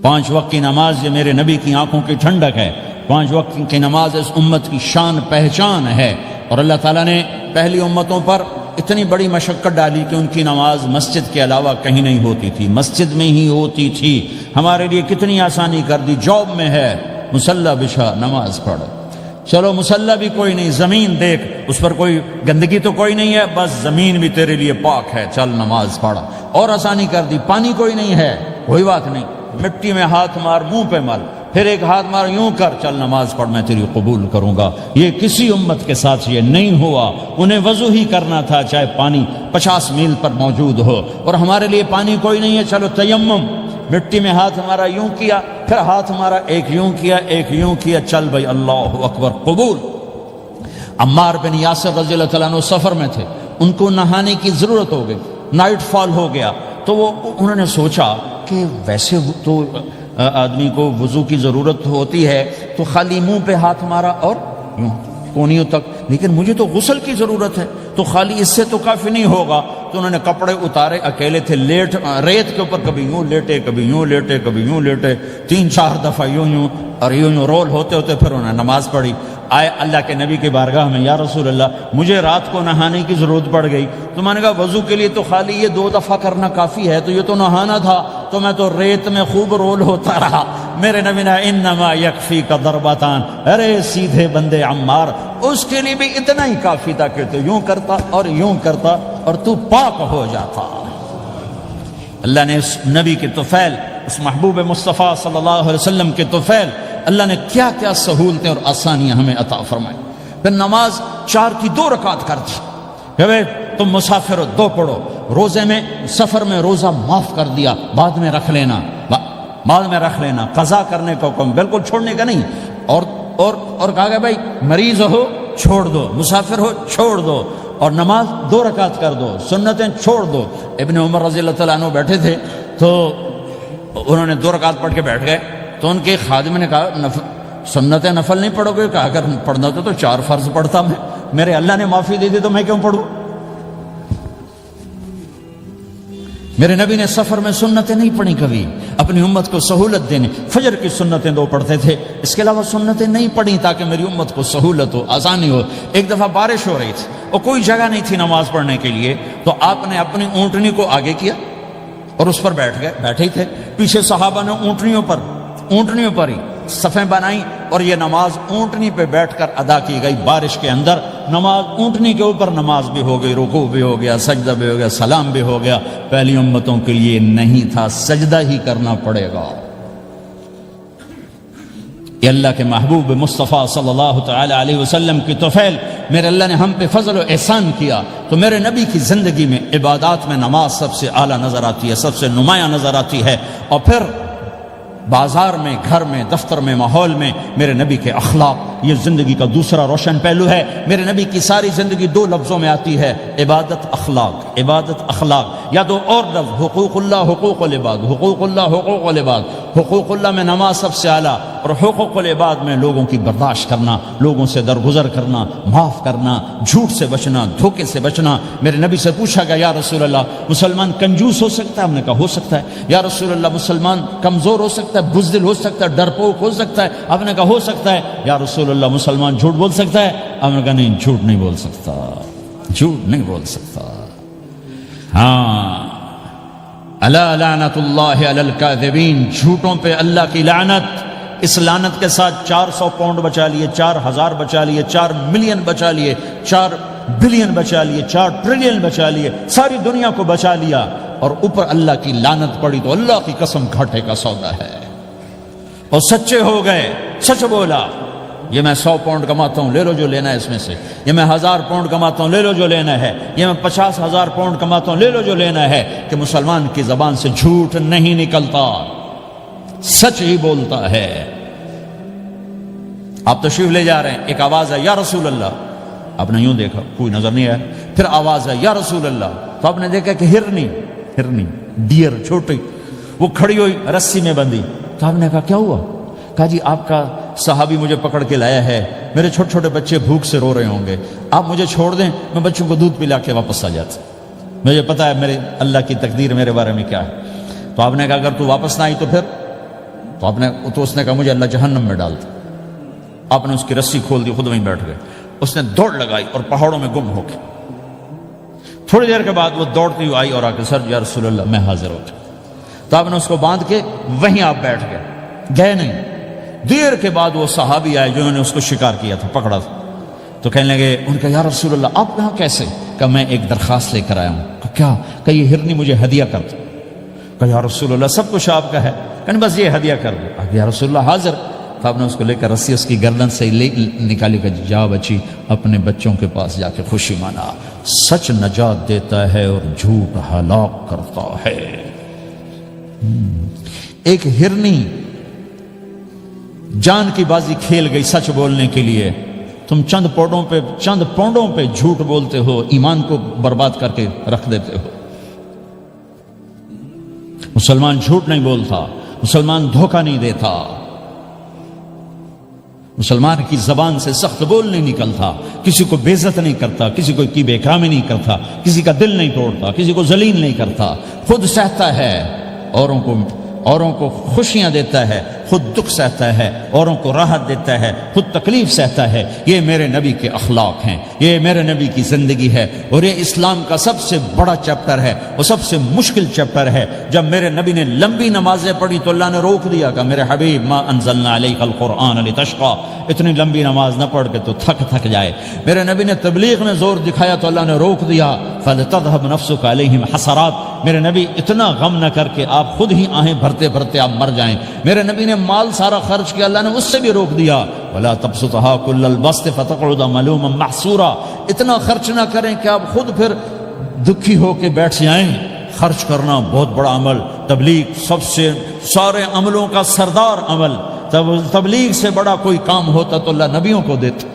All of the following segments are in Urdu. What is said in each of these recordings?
5 وقت کی نماز یہ میرے نبی کی آنکھوں کی ٹھنڈک ہے، 5 وقت کی نماز اس امت کی شان پہچان ہے۔ اور اللہ تعالیٰ نے پہلی امتوں پر اتنی بڑی مشقت ڈالی کہ ان کی نماز مسجد کے علاوہ کہیں نہیں ہوتی تھی، مسجد میں ہی ہوتی تھی۔ ہمارے لیے کتنی آسانی کر دی، جاب میں ہے مصلی بچھا نماز پڑھ، چلو مصلی بھی کوئی نہیں، زمین دیکھ اس پر کوئی گندگی تو کوئی نہیں ہے، بس زمین بھی تیرے لیے پاک ہے، چل نماز پڑھ۔ اور آسانی کر دی، پانی کوئی نہیں ہے کوئی بات نہیں، مٹی میں ہاتھ مار، منہ پہ مل، پھر ایک ہاتھ مار، یوں کر، چل نماز پڑھ، میں تیری قبول کروں گا۔ یہ کسی امت کے ساتھ یہ نہیں ہوا، انہیں وضو ہی کرنا تھا چاہے پانی 50 میل پر موجود ہو۔ اور ہمارے لیے پانی کوئی نہیں ہے، چلو تیمم، مٹی میں ہاتھ ہمارا یوں کیا، پھر ہاتھ ہمارا ایک یوں کیا ایک یوں کیا، چل بھائی اللہ اکبر قبول۔ عمار بن یاسر رضی اللہ تعالیٰ عنہ سفر میں تھے، ان کو نہانے کی ضرورت ہو گئی، نائٹ فال ہو گیا، تو انہوں نے سوچا کہ ویسے تو آدمی کو وضو کی ضرورت ہوتی ہے تو خالی منہ پہ ہاتھ مارا اور یوں کونیوں تک، لیکن مجھے تو غسل کی ضرورت ہے، تو خالی اس سے تو کافی نہیں ہوگا۔ تو انہوں نے کپڑے اتارے، اکیلے تھے، ریت کے اوپر کبھی یوں لیٹے کبھی یوں لیٹے کبھی یوں لیٹے، 3-4 دفعہ یوں اور یوں رول ہوتے ہوتے پھر انہوں نے نماز پڑھی۔ آئے اللہ کے نبی کی بارگاہ میں، یا رسول اللہ مجھے رات کو نہانے کی ضرورت پڑ گئی، تو میں نے کہا وضو کے لیے تو خالی یہ 2 دفعہ کرنا کافی ہے، تو یہ تو نہانا تھا، تو میں تو ریت میں خوب رول ہوتا رہا۔ میرے نبی نے انما یکفیک ضربتان، ارے سیدھے بندے عمار، اس کے لیے بھی اتنا ہی کافی تھا کہ تو یوں کرتا اور یوں کرتا اور تو پاک ہو جاتا۔ اللہ نے اس نبی کے طفیل، اس محبوب مصطفیٰ صلی اللہ علیہ وسلم کے طفیل، اللہ نے کیا کیا سہولتیں اور آسانیاں ہمیں عطا فرمائی۔ پھر نماز 4 کی 2 رکعت کر دی کہ بھئی تم مسافر ہو 2 پڑھو، روزے میں سفر میں روزہ معاف کر دیا، بعد میں رکھ لینا، بعد میں رکھ لینا، قضا کرنے کو حکم، بالکل چھوڑنے کا نہیں۔ اور کہا کہ بھائی مریض ہو چھوڑ دو، مسافر ہو چھوڑ دو، اور نماز 2 رکعت کر دو، سنتیں چھوڑ دو۔ ابن عمر رضی اللہ تعالیٰ عنہ بیٹھے تھے تو انہوں نے 2 رکعت پڑھ کے بیٹھ گئے، تو ان کے خادم نے کہا سنتیں نفل نہیں پڑھو گے؟ کہا اگر پڑھنا ہوتا تو 4 فرض پڑھتا میں، میرے اللہ نے معافی دے دی تو میں کیوں پڑھوں؟ میرے نبی نے سفر میں سنتیں نہیں پڑھی کبھی، اپنی امت کو سہولت دینے، فجر کی سنتیں 2 پڑھتے تھے، اس کے علاوہ سنتیں نہیں پڑھی تاکہ میری امت کو سہولت ہو، آسانی ہو۔ ایک دفعہ بارش ہو رہی تھی اور کوئی جگہ نہیں تھی نماز پڑھنے کے لیے، تو آپ نے اپنی اونٹنی کو آگے کیا اور اس پر بیٹھ گئے، بیٹھے ہی تھے، پیچھے صحابہ نے اونٹنیوں پر ہی صفیں بنائیں، اور یہ نماز اونٹنی پہ بیٹھ کر ادا کی گئی بارش کے اندر۔ نماز اونٹنی کے اوپر نماز بھی ہو گئی، رکوع بھی ہو گیا، سجدہ بھی ہو گیا، سلام بھی ہو گیا۔ پہلی امتوں کے لیے نہیں تھا، سجدہ ہی کرنا پڑے گا۔ یہ اللہ کے محبوب مصطفیٰ صلی اللہ تعالی علیہ وسلم کی طفیل، میرے اللہ نے ہم پہ فضل و احسان کیا، تو میرے نبی کی زندگی میں عبادات میں نماز سب سے اعلیٰ نظر آتی ہے، سب سے نمایاں نظر آتی ہے۔ اور پھر بازار میں، گھر میں، دفتر میں، ماحول میں میرے نبی کے اخلاق، یہ زندگی کا دوسرا روشن پہلو ہے۔ میرے نبی کی ساری زندگی 2 لفظوں میں آتی ہے، عبادت اخلاق، عبادت اخلاق، یا 2 اور لفظ، حقوق اللہ حقوق العباد، حقوق اللہ حقوق العباد۔ حقوق اللہ میں نماز سب سے اعلیٰ، اور حقوق العباد میں لوگوں کی برداشت کرنا، لوگوں سے درگزر کرنا، معاف کرنا، جھوٹ سے بچنا، دھوکے سے بچنا۔ میرے نبی سے پوچھا گیا یا رسول اللہ مسلمان کنجوس ہو سکتا ہے؟ ہم نے کہا ہو سکتا ہے۔ یا رسول اللہ مسلمان کمزور ہو سکتا ہے، بزدل ہو سکتا ہے، ڈرپوک ہو سکتا ہے؟ آپ نے کہا ہو سکتا ہے۔ یا رسول اللہ مسلمان جھوٹ بول سکتا ہے؟ آپ نے کہا نہیں، جھوٹ نہیں بول سکتا، جھوٹ نہیں بول سکتا۔ ہاں، الا لعنت اللہ علی الکاذبین، جھوٹوں پہ اللہ کی لعنت۔ اس لعنت کے ساتھ 400 پاؤنڈ بچا لیے، 4000 بچا لیے، 4 ملین بچا لیے، 4 بلین بچا لیے، 4 ٹریلین بچا لیے، ساری دنیا کو بچا لیا، اور اوپر اللہ کی لعنت پڑی تو اللہ کی قسم گھاٹے کا سودا ہے۔ اور سچے ہو گئے، سچ بولا، یہ میں 100 پاؤنڈ کماتا ہوں، لے لو جو لینا ہے اس میں سے، یہ میں 1000 پاؤنڈ کماتا ہوں، لے لو جو لینا ہے، یہ میں 50,000 پاؤنڈ کماتا ہوں، لے لو جو لینا ہے، کہ مسلمان کی زبان سے جھوٹ نہیں نکلتا، سچ ہی بولتا ہے۔ آپ تشریف لے جا رہے ہیں، ایک آواز ہے یا رسول اللہ، آپ نے یوں دیکھا کوئی نظر نہیں آیا، پھر آواز ہے یا رسول اللہ، تو آپ نے دیکھا کہ ہرنی ڈیر چھوٹی وہ کھڑی ہوئی رسی میں بندھی، تو آپ نے کہا کیا ہوا؟ کہا جی آپ کا صحابی مجھے پکڑ کے لایا ہے، میرے چھوٹے چھوٹے بچے بھوک سے رو رہے ہوں گے، آپ مجھے چھوڑ دیں، میں بچوں کو دودھ پلا کے واپس آ جاتا، مجھے پتا ہے میرے اللہ کی تقدیر میرے بارے میں کیا ہے۔ تو آپ نے کہا اگر تو واپس نہ آئی تو پھر تو اس نے کہا مجھے اللہ جہنم میں ڈال دے۔ آپ نے اس کی رسی کھول دی، خود وہیں بیٹھ گئے۔ اس نے دوڑ لگائی اور پہاڑوں میں گم ہو گئے۔ تھوڑی دیر کے بعد وہ دوڑتی ہوئی آئی اور آ کے سر یا رسول اللہ میں حاضر ہو گیا۔ تو آپ نے اس کو باندھ کے وہیں آپ بیٹھ گئے نہیں۔ دیر کے بعد وہ صحابی آئے جنہوں نے اس کو شکار کیا تھا، پکڑا تھا، تو کہنے لگے، ان کا یا رسول اللہ آپ یہاں کیسے؟ کہ میں ایک درخواست لے کر آیا ہوں۔ کہ کیا؟ کہ یہ ہرنی مجھے ہدیہ کر دو۔ کہ یا رسول اللہ سب کچھ آپ کا ہے، کہ بس یہ ہدیہ کر دو۔ یا رسول اللہ حاضر۔ تو آپ نے اس کو لے کر رسی اس کی گردن سے نکالی کہ جا بچی اپنے بچوں کے پاس جا کے خوشی منا، سچ نجات دیتا ہے اور جھوٹ ہلاک کرتا ہے۔ ایک ہرنی جان کی بازی کھیل گئی سچ بولنے کے لیے، تم چند پونڈوں پہ جھوٹ بولتے ہو، ایمان کو برباد کر کے رکھ دیتے ہو۔ مسلمان جھوٹ نہیں بولتا، مسلمان دھوکہ نہیں دیتا، مسلمان کی زبان سے سخت بول نہیں نکلتا، کسی کو بے عزت نہیں کرتا، کسی کو کی بے اکرامی نہیں کرتا، کسی کا دل نہیں توڑتا، کسی کو ذلیل نہیں کرتا، خود سہتا ہے، اوروں کو خوشیاں دیتا ہے، خود دکھ سہتا ہے، اوروں کو راحت دیتا ہے، خود تکلیف سہتا ہے۔ یہ میرے نبی کے اخلاق ہیں، یہ میرے نبی کی زندگی ہے، اور یہ اسلام کا سب سے بڑا چیپٹر ہے اور سب سے مشکل چیپٹر ہے۔ جب میرے نبی نے لمبی نمازیں پڑھی تو اللہ نے روک دیا کہ میرے حبیب ما انزلنا علیک القرآن لتشقى، اتنی لمبی نماز نہ پڑھ کے تو تھک جائے۔ میرے نبی نے تبلیغ میں زور دکھایا تو اللہ نے روک دیا، فلتذهب نفسك علیہم حسرات۔ میرے نبی اتنا غم نہ کر کے آپ خود ہی آہیں بھرتے بھرتے آپ مر جائیں۔ میرے نبی نے مال سارا خرچ کیا، اللہ نے اس سے بھی روک دیا، ولا تبسطها كل البسط فتقعد ملوما محسورا۔ اتنا خرچ نہ کریں کہ آپ خود پھر دکھی ہو کے بیٹھ جائیں۔ خرچ کرنا بہت بڑا عمل، تبلیغ سب سے سارے عملوں کا سردار عمل۔ تبلیغ سے بڑا کوئی کام ہوتا تو اللہ نبیوں کو دیتا،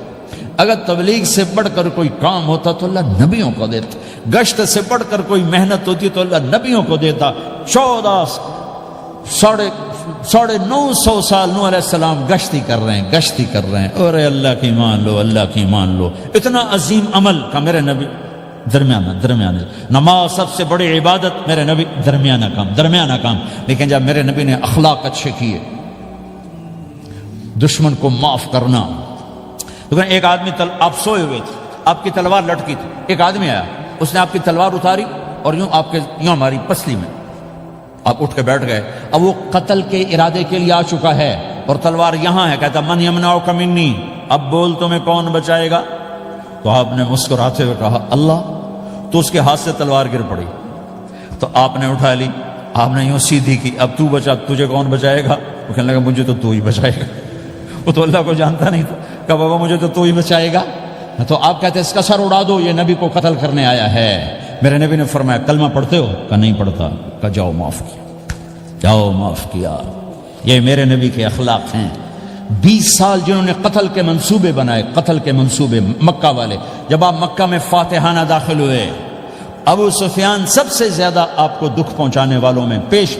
اگر تبلیغ سے بڑھ کر کوئی کام ہوتا تو اللہ نبیوں کو دیتا، گشت سے بڑھ کر کوئی محنت ہوتی تو اللہ نبیوں کو دیتا۔ 950 سال نوح علیہ السلام گشتی کر رہے ہیں، اور اللہ کی مان لو، اتنا عظیم عمل کا میرے نبی درمیانہ نماز سب سے بڑی عبادت، میرے نبی درمیانہ کام۔ لیکن جب میرے نبی نے اخلاق اچھے کیے، دشمن کو معاف کرنا۔ لیکن ایک آدمی آپ سوئے ہوئے تھے، آپ کی تلوار لٹکی تھی، ایک آدمی آیا، اس نے آپ کی تلوار اتاری اور یوں ہماری پسلی میں، آپ اٹھ کے بیٹھ گئے۔ اب وہ قتل کے ارادے کے لیے آ چکا ہے اور تلوار یہاں ہے، کہتا من یمنعک منی، اب بول تمہیں کون بچائے گا؟ تو آپ نے مسکراتے ہوئے کہا اللہ۔ تو اس کے ہاتھ سے تلوار گر پڑی، تو آپ نے اٹھا لی، آپ نے یوں سیدھی کی، اب تو بچا، تجھے کون بچائے گا؟ وہ کہنے لگا مجھے تو ہی بچائے گا۔ وہ تو اللہ کو جانتا نہیں تھا، کہ بابا مجھے تو ہی بچائے گا۔ تو آپ کہتے ہیں اس کا سر اڑا دو، یہ نبی کو قتل کرنے آیا ہے۔ میرے نبی نے فرمایا کلمہ پڑھتے ہو؟ کہ نہیں پڑھتا۔ کہ جاؤ معاف کیا۔ یہ میرے نبی کے اخلاق ہیں۔ 20 سال جنہوں نے قتل کے منصوبے بنائے، قتل کے منصوبے، مکہ والے، جب آپ مکہ میں فاتحانہ داخل ہوئے، ابو سفیان سب سے زیادہ آپ کو دکھ پہنچانے والوں میں پیش،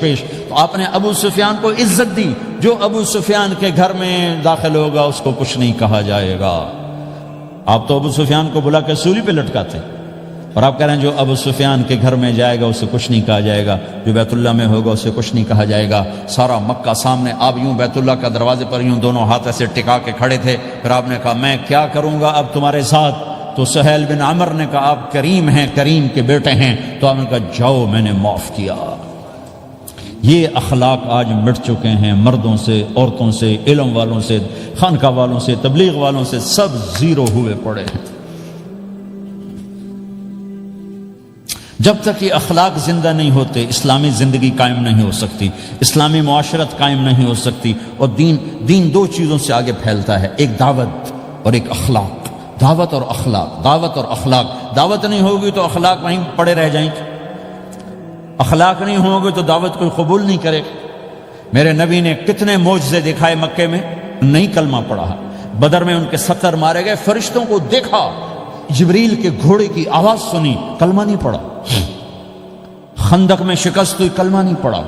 تو آپ نے ابو سفیان کو عزت دی۔ جو ابو سفیان کے گھر میں داخل ہوگا اس کو کچھ نہیں کہا جائے گا۔ آپ تو ابو سفیان کو بلا کے سولی پہ لٹکاتے، اور آپ کہہ رہے ہیں جو ابو سفیان کے گھر میں جائے گا اسے کچھ نہیں کہا جائے گا، جو بیت اللہ میں ہوگا اسے کچھ نہیں کہا جائے گا۔ سارا مکہ سامنے، آپ یوں بیت اللہ کا دروازے پر یوں دونوں ہاتھ ایسے ٹکا کے کھڑے تھے۔ پھر آپ نے کہا میں کیا کروں گا اب تمہارے ساتھ؟ تو سہیل بن عمر نے کہا آپ کریم ہیں، کریم کے بیٹے ہیں۔ تو آپ نے کہا جاؤ میں نے معاف کیا۔ یہ اخلاق آج مٹ چکے ہیں، مردوں سے، عورتوں سے، علم والوں سے، خانقاہ والوں سے، تبلیغ والوں سے، سب زیرو ہوئے پڑے ہیں۔ جب تک یہ اخلاق زندہ نہیں ہوتے اسلامی زندگی قائم نہیں ہو سکتی، اسلامی معاشرت قائم نہیں ہو سکتی۔ اور دین دو چیزوں سے آگے پھیلتا ہے، ایک دعوت اور ایک اخلاق۔ دعوت اور اخلاق۔ دعوت نہیں ہوگی تو اخلاق وہیں پڑے رہ جائیں گے، اخلاق نہیں ہوں گے تو دعوت کوئی قبول نہیں کرے۔ میرے نبی نے کتنے معجزے دکھائے مکے میں، نہیں کلمہ پڑھا۔ بدر میں ان کے 70 مارے گئے، فرشتوں کو دیکھا، جبریل کے گھوڑے کی آواز سنی، کلمہ نہیں پڑھا۔ خندق میں شکست ہوئی، کلمہ نہیں پڑھا۔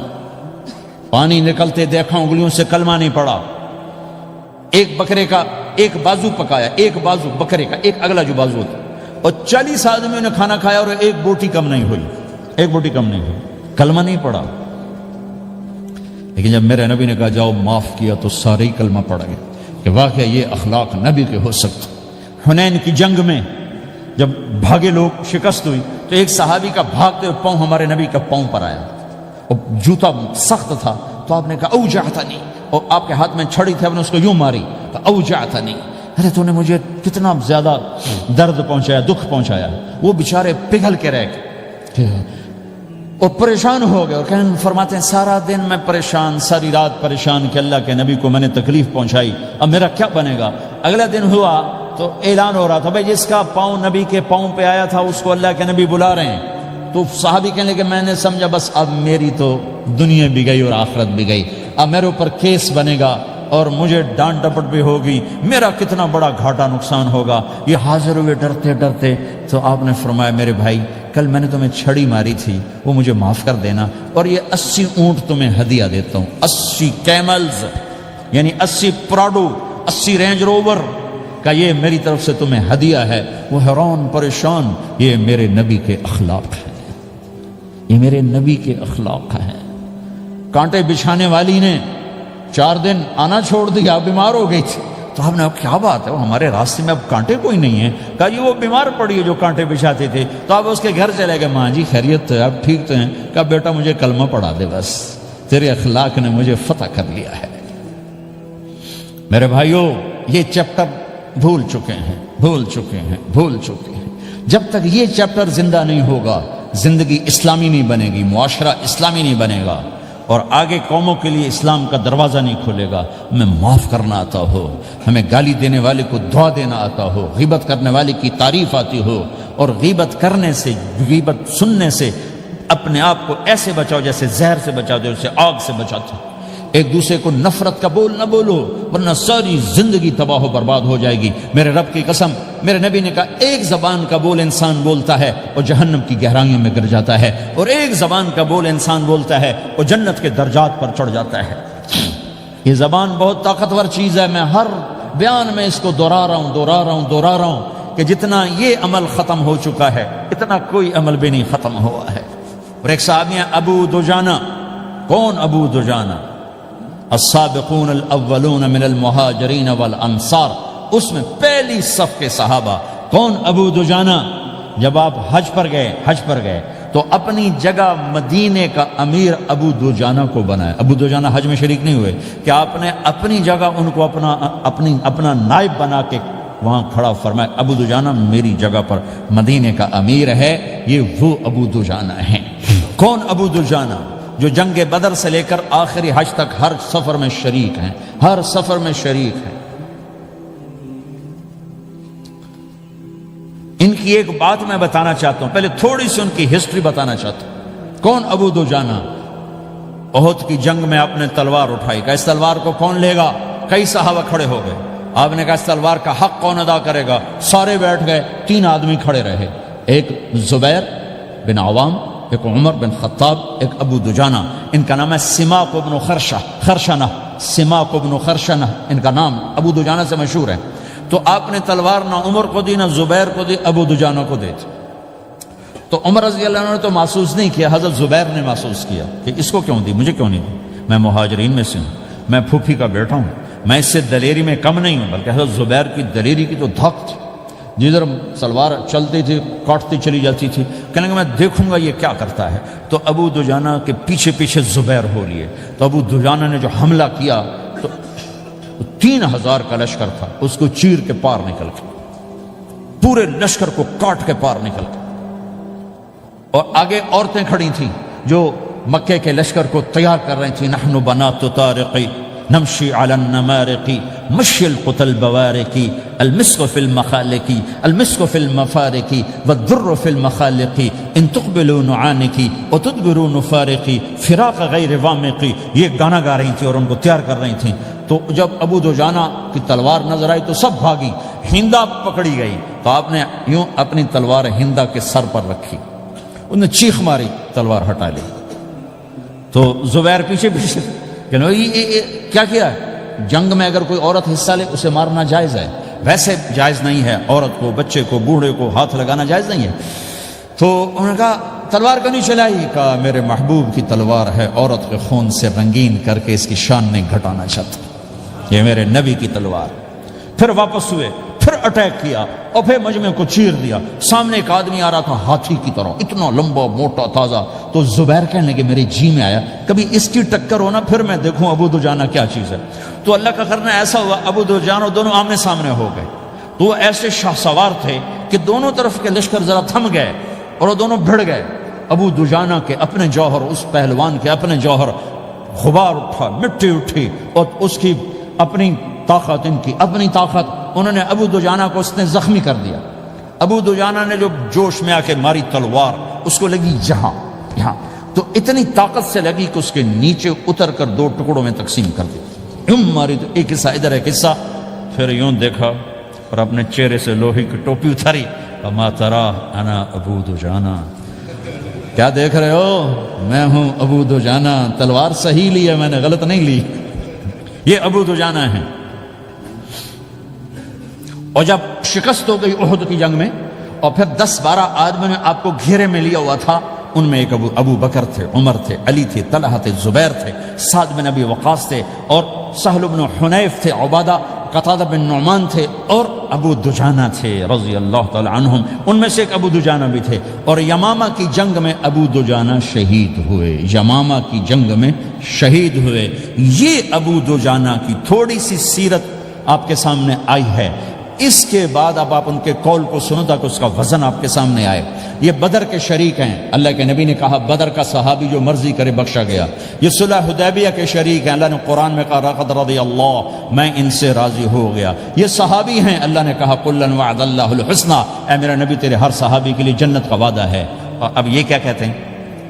پانی نکلتے دیکھا انگلیوں سے، کلمہ نہیں پڑھا۔ ایک بکرے کا ایک بازو پکایا، ایک بازو بکرے کا، ایک اگلا جو بازو ہوتا، اور 40 آدمیوں نے کھانا کھایا اور ایک بوٹی کم نہیں ہوئی، کلمہ نہیں پڑھا۔ لیکن جب میرے نبی نے کہا جاؤ معاف کیا تو سارے ہی کلمہ پڑ گئے کہ واقعہ یہ اخلاق نبی کے ہو سکتے۔ حنین کی جنگ میں جب بھاگے لوگ، شکست ہوئی، تو ایک صحابی کا بھاگتے ہوئے پاؤں ہمارے نبی کا پاؤں پر آیا، اور جوتا سخت تھا، تو آپ نے کہا اوجعتنی، اور آپ کے ہاتھ میں چھڑی تھی، آپ نے اس کو یوں ماری تو اوجعتنی، ارے تو نے مجھے کتنا زیادہ درد پہنچایا، دکھ پہنچایا۔ وہ بیچارے پگھل کے رہ گئے اور پریشان ہو گئے، اور فرماتے ہیں سارا دن میں پریشان، ساری رات پریشان کہ اللہ کے نبی کو میں نے تکلیف پہنچائی، اب میرا کیا بنے گا۔ اگلا دن ہوا تو اعلان ہو رہا تھا بھائی جس کا پاؤں نبی کے پاؤں پہ آیا تھا اس کو اللہ کے نبی بلا رہے ہیں۔ تو صحابی کہنے لگے میں نے سمجھا بس اب میری تو دنیا بھی گئی اور آخرت بھی گئی، اب میرے اوپر کیس بنے گا اور مجھے ڈانٹ ڈپٹ بھی ہوگی، میرا کتنا بڑا گھاٹا نقصان ہوگا۔ یہ حاضر ہوئے ڈرتے ڈرتے، تو آپ نے فرمایا میرے بھائی کل میں نے تمہیں چھڑی ماری تھی، وہ مجھے معاف کر دینا، اور یہ 80 اونٹ تمہیں ہدیہ دیتا ہوں، 80 کیملز یعنی 80 پراڈو، 80 رینج روور کا یہ میری طرف سے تمہیں ہدیہ ہے۔ وہ حیران پریشان، یہ میرے نبی کے اخلاق ہیں، یہ میرے نبی کے اخلاق ہیں۔ کانٹے بچھانے والی نے 4 دن آنا چھوڑ دیا، بیمار ہو گئی تھی، تو ہم نے اب کیا بات ہے، وہ ہمارے راستے میں اب کانٹے کوئی نہیں ہیں، کہا جی وہ بیمار پڑی ہے جو کانٹے بچھاتے تھے، تو آپ اس کے گھر چلے گئے، ماں جی خیریت تو ہے، اب ٹھیک تو ہیں، کہا بیٹا مجھے کلمہ پڑھا دے، بس تیرے اخلاق نے مجھے فتح کر لیا ہے۔ میرے بھائیوں یہ چیپٹر بھول چکے ہیں، بھول چکے ہیں، بھول چکے ہیں۔ جب تک یہ چیپٹر زندہ نہیں ہوگا زندگی اسلامی نہیں بنے گی، معاشرہ اسلامی نہیں بنے گا، اور آگے قوموں کے لیے اسلام کا دروازہ نہیں کھلے گا۔ ہمیں معاف کرنا آتا ہو، ہمیں گالی دینے والے کو دعا دینا آتا ہو، غیبت کرنے والے کی تعریف آتی ہو، اور غیبت کرنے سے، غیبت سننے سے اپنے آپ کو ایسے بچاؤ جیسے زہر سے بچاتے ہو، اسے آگ سے بچاتے ہو۔ ایک دوسرے کو نفرت کا بول نہ بولو ورنہ ساری زندگی تباہ و برباد ہو جائے گی۔ میرے رب کی قسم، میرے نبی نے کہا ایک زبان کا بول انسان بولتا ہے اور جہنم کی گہرائیوں میں گر جاتا ہے، اور ایک زبان کا بول انسان بولتا ہے اور جنت کے درجات پر چڑھ جاتا ہے۔ یہ زبان بہت طاقتور چیز ہے، میں ہر بیان میں اس کو دہرا رہا ہوں کہ جتنا یہ عمل ختم ہو چکا ہے اتنا کوئی عمل بھی نہیں ختم ہوا ہے۔ اور ایک صحابی ہیں ابو دجانہ۔ کون ابو دجانہ؟ السابقون الاولون من المہاجرین والانصار، اس میں پہلی صف کے صحابہ۔ کون ابو دجانہ؟ جب آپ حج پر گئے تو اپنی جگہ مدینے کا امیر ابو دجانہ کو بنایا۔ ابو دجانہ حج میں شریک نہیں ہوئے کہ آپ نے اپنی جگہ ان کو اپنا نائب بنا کے وہاں کھڑا فرمایا ابو دجانہ میری جگہ پر مدینے کا امیر ہے، یہ وہ ابو دجانہ ہیں۔ کون ابو دجانہ؟ جو جنگ بدر سے لے کر آخری حج تک ہر سفر میں شریک ہیں، ہر سفر میں شریک ہیں۔ ان کی ایک بات میں بتانا چاہتا ہوں، پہلے تھوڑی سی ان کی ہسٹری بتانا چاہتا ہوں۔ کون ابو دجانہ؟ احد کی جنگ میں آپ نے تلوار اٹھائی، کہا اس تلوار کو کون لے گا؟ کئی صحابہ کھڑے ہو گئے۔ آپ نے کہا اس تلوار کا حق کون ادا کرے گا؟ سارے بیٹھ گئے، 3 آدمی کھڑے رہے، ایک زبیر بن عوام، ایک عمر بن خطاب، ایک ابو دجانہ۔ ان کا نام ہے سماک بن خرشنہ، سماک بن خرشنہ ان کا نام ابو دجانہ سے مشہور ہے۔ تو آپ نے تلوار نہ عمر کو دی نہ زبیر کو دی، ابو دجانہ کو دی تھی۔ تو عمر رضی اللہ عنہ نے تو محسوس نہیں کیا، حضرت زبیر نے محسوس کیا کہ اس کو کیوں دی، مجھے کیوں نہیں دی، میں مہاجرین میں سے ہوں، میں پھوپھی کا بیٹا ہوں، میں اس سے دلیری میں کم نہیں ہوں۔ بلکہ حضرت زبیر کی دلیری کی تو دھک تھی، جدھر سلوار چلتی تھی کاٹتی چلی جاتی تھی، کہنے کہ میں دیکھوں گا یہ کیا کرتا ہے۔ تو ابو دجانہ کے پیچھے پیچھے زبیر ہو لیے، تو ابو دجانہ نے جو حملہ کیا تو 3000 کا لشکر تھا، اس کو چیر کے پار نکل کے، پورے لشکر کو کاٹ کے پار نکل کے، اور آگے عورتیں کھڑی تھیں جو مکے کے لشکر کو تیار کر رہی تھیں۔ نحن بنات طارقی نمشی علی النمارق مشی القتل بوارق المسک فی المخالق المسک فی المفارق والدر فی المخالق ان تقبلوا نعانقی وتدبروا نفارقی فراق غیر وامقی۔ یہ گانا گا رہی تھیں اور ان کو تیار کر رہی تھیں۔ تو جب ابو دجانہ کی تلوار نظر آئی تو سب بھاگی، ہندا پکڑی گئی، تو آپ نے یوں اپنی تلوار ہندا کے سر پر رکھی، انہوں نے چیخ ماری، تلوار ہٹا لی۔ تو زبیر پیچھے پیچھے کہ کیا کیا ہے؟ جنگ میں اگر کوئی عورت حصہ لے اسے مارنا جائز ہے، ویسے جائز نہیں ہے، عورت کو، بچے کو، بوڑھے کو ہاتھ لگانا جائز نہیں ہے۔ تو انہوں نے کہا تلوار کیوں نہیں چلائی؟ کہا میرے محبوب کی تلوار ہے، عورت کے خون سے رنگین کر کے اس کی شان نہیں گھٹانا چاہتا، یہ میرے نبی کی تلوار۔ پھر واپس ہوئے، پھر اٹیک کیا اور پھر مجمع کو چیر دیا۔ سامنے ایک آدمی آ رہا تھا ہاتھی کی طرح، اتنا لمبا موٹا تازہ، تو زبیر کہنے لگے میرے جی میں آیا کبھی اس کی ٹکر ہونا پھر میں دیکھوں ابو دجانہ کیا چیز ہے۔ تو اللہ کا کرنا ایسا ہوا ابو دجانہ دونوں آمنے سامنے ہو گئے، تو وہ ایسے شاہ سوار تھے کہ دونوں طرف کے لشکر ذرا تھم گئے اور وہ دونوں بھڑ گئے۔ ابو دجانہ کے اپنے جوہر، اس پہلوان کے اپنے جوہر، غبار اٹھا، مٹی اٹھی، اور اس کی اپنی طاقت، ان کی اپنی طاقت، انہوں نے ابو دجانہ کو اس نے زخمی کر دیا۔ ابو دجانہ نے جو جوش میں آ کے ماری تلوار، اس کو لگی یہاں، تو اتنی طاقت سے لگی کہ اس کے نیچے اتر کر 2 ٹکڑوں میں تقسیم کر دی۔ یوں ماری تو ایک حصہ ادھر ایک حصہ، پھر یوں دیکھا اور اپنے چہرے سے لوہے کی ٹوپی اتاری، اما ترا انا ابو دجانہ، کیا دیکھ رہے ہو؟ میں ہوں ابو دجانہ، تلوار صحیح لی ہے میں نے، غلط نہیں لی۔ یہ ابو دجانہ ہیں۔ اور جب شکست ہو گئی احد کی جنگ میں، اور پھر 10-12 آدمی نے آپ کو گھیرے میں لیا ہوا تھا، ان میں ایک ابو بکر تھے، عمر تھے، علی تھے، طلحہ تھے، زبیر تھے، سعد بن ابی وقاص تھے، اور سہل بن حنیف تھے، عبادہ قتادہ بن نعمان تھے، اور ابو دجانہ تھے رضی اللہ تعالی عنہم۔ ان میں سے ایک ابو دجانہ بھی تھے، اور یمامہ کی جنگ میں ابو دجانہ شہید ہوئے، یمامہ کی جنگ میں شہید ہوئے۔ یہ ابو دجانہ کی تھوڑی سی سیرت آپ کے سامنے آئی ہے۔ اس کے بعد اب آپ ان کے قول کو سنو تاکہ اس کا وزن آپ کے سامنے آئے۔ یہ بدر کے شریک ہیں، اللہ کے نبی نے کہا بدر کا صحابی جو مرضی کرے بخشا گیا۔ یہ صلح حدیبیہ کے شریک ہیں، اللہ نے قرآن میں کہا لقد رضی اللہ، میں ان سے راضی ہو گیا۔ یہ صحابی ہیں، اللہ نے کہا کلا وعد اللہ الحسنی، اے میرا نبی تیرے ہر صحابی کے لیے جنت کا وعدہ ہے۔ اور اب یہ کیا کہتے ہیں؟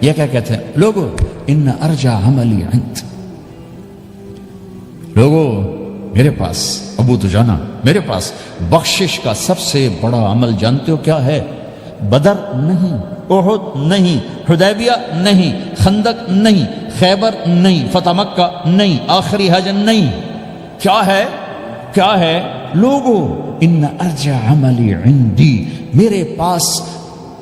یہ کیا کہتے ہیں؟ لوگو ان ارجع عملی عند، لوگو میرے پاس، ابو دجانہ میرے پاس بخشش کا سب سے بڑا عمل جانتے ہو کیا ہے؟ بدر نہیں، احد نہیں، حدیبیہ نہیں، خندق نہیں، خیبر نہیں، فتح مکہ نہیں، آخری حج نہیں۔ کیا ہے؟ کیا ہے؟ لوگو ان ارجع عملی عندی، میرے پاس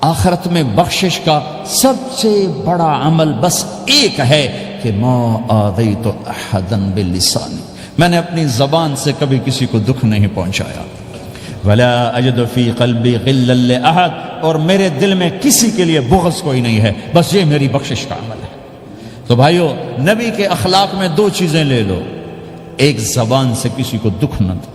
آخرت میں بخشش کا سب سے بڑا عمل بس ایک ہے کہ ما آذیت احدا بلسانی، میں نے اپنی زبان سے کبھی کسی کو دکھ نہیں پہنچایا۔ ولا اجد فی قلبی غلا لاحد، اور میرے دل میں کسی کے لیے بغض کوئی نہیں ہے، بس یہ میری بخشش کا عمل ہے۔ تو بھائیو، نبی کے اخلاق میں 2 چیزیں لے لو، ایک زبان سے کسی کو دکھ نہ دو،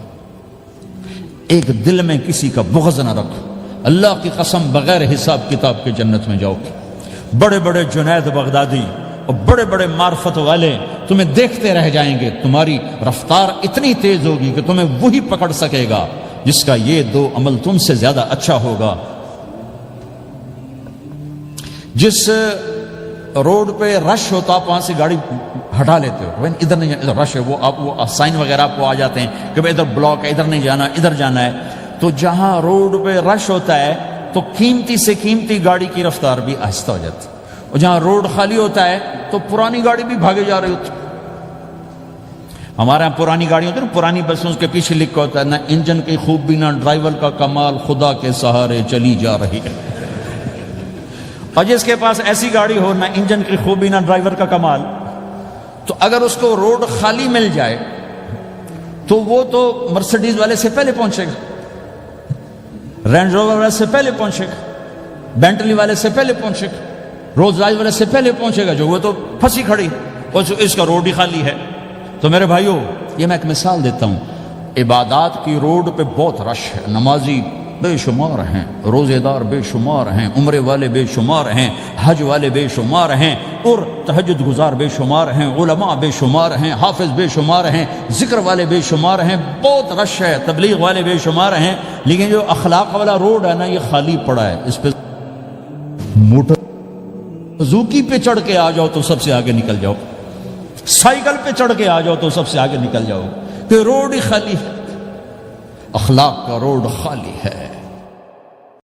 ایک دل میں کسی کا بغض نہ رکھو۔ اللہ کی قسم بغیر حساب کتاب کے جنت میں جاؤ گے۔ بڑے بڑے جنید بغدادی اور بڑے بڑے معرفت والے تمہیں دیکھتے رہ جائیں گے، تمہاری رفتار اتنی تیز ہوگی کہ تمہیں وہی پکڑ سکے گا جس کا یہ 2 عمل تم سے زیادہ اچھا ہوگا۔ جس روڈ پہ رش ہوتا آپ وہاں سے گاڑی ہٹا لیتے ہو، ادھر نہیں جانا، ادھر رش ہے، وہ سائن وغیرہ آپ کو آ جاتے ہیں کہ ادھر بلاک ہے، ادھر نہیں جانا، ادھر جانا ہے۔ تو جہاں روڈ پہ رش ہوتا ہے تو قیمتی سے قیمتی گاڑی کی رفتار بھی آہستہ ہو جاتی ہے، اور جہاں روڈ خالی ہوتا ہے تو پرانی گاڑی بھی بھاگے جا رہی ہوتی ہے۔ ہمارے یہاں پرانی گاڑی ہوتی ہے نا، پرانی بسوں کے پیچھے لکھا ہوتا ہے نہ انجن کی خوبی نہ ڈرائیور کا کمال، خدا کے سہارے چلی جا رہی ہے۔ اور جس کے پاس ایسی گاڑی ہو، نہ انجن کی خوبی نہ ڈرائیور کا کمال، تو اگر اس کو روڈ خالی مل جائے تو وہ تو مرسیڈیز والے سے پہلے پہنچے گا، رینج روور والے سے پہلے پہنچے گا، بینٹلی والے سے پہلے پہنچے گا، رولز رائس والے سے پہلے پہنچے گا، جو وہ تو پھنسی کھڑی، اور اس کا روڈ ہی خالی ہے۔ تو میرے بھائیو، یہ میں ایک مثال دیتا ہوں، عبادات کی روڈ پہ بہت رش ہے، نمازی بے شمار ہیں، روزے دار بے شمار ہیں، عمرے والے بے شمار ہیں، حج والے بے شمار ہیں، اور تہجد گزار بے شمار ہیں، علماء بے شمار ہیں، حافظ بے شمار ہیں، ذکر والے بے شمار ہیں، بہت رش ہے، تبلیغ والے بے شمار ہیں، لیکن جو اخلاق والا روڈ ہے نا، یہ خالی پڑا ہے۔ اس پہ موٹر زوکی پہ چڑھ کے آ جاؤ تو سب سے آگے نکل جاؤ، سائیکل پہ چڑھ کے آ جاؤ تو سب سے آگے نکل جاؤ، کہ روڈ ہی خالی ہے، اخلاق کا روڈ خالی ہے۔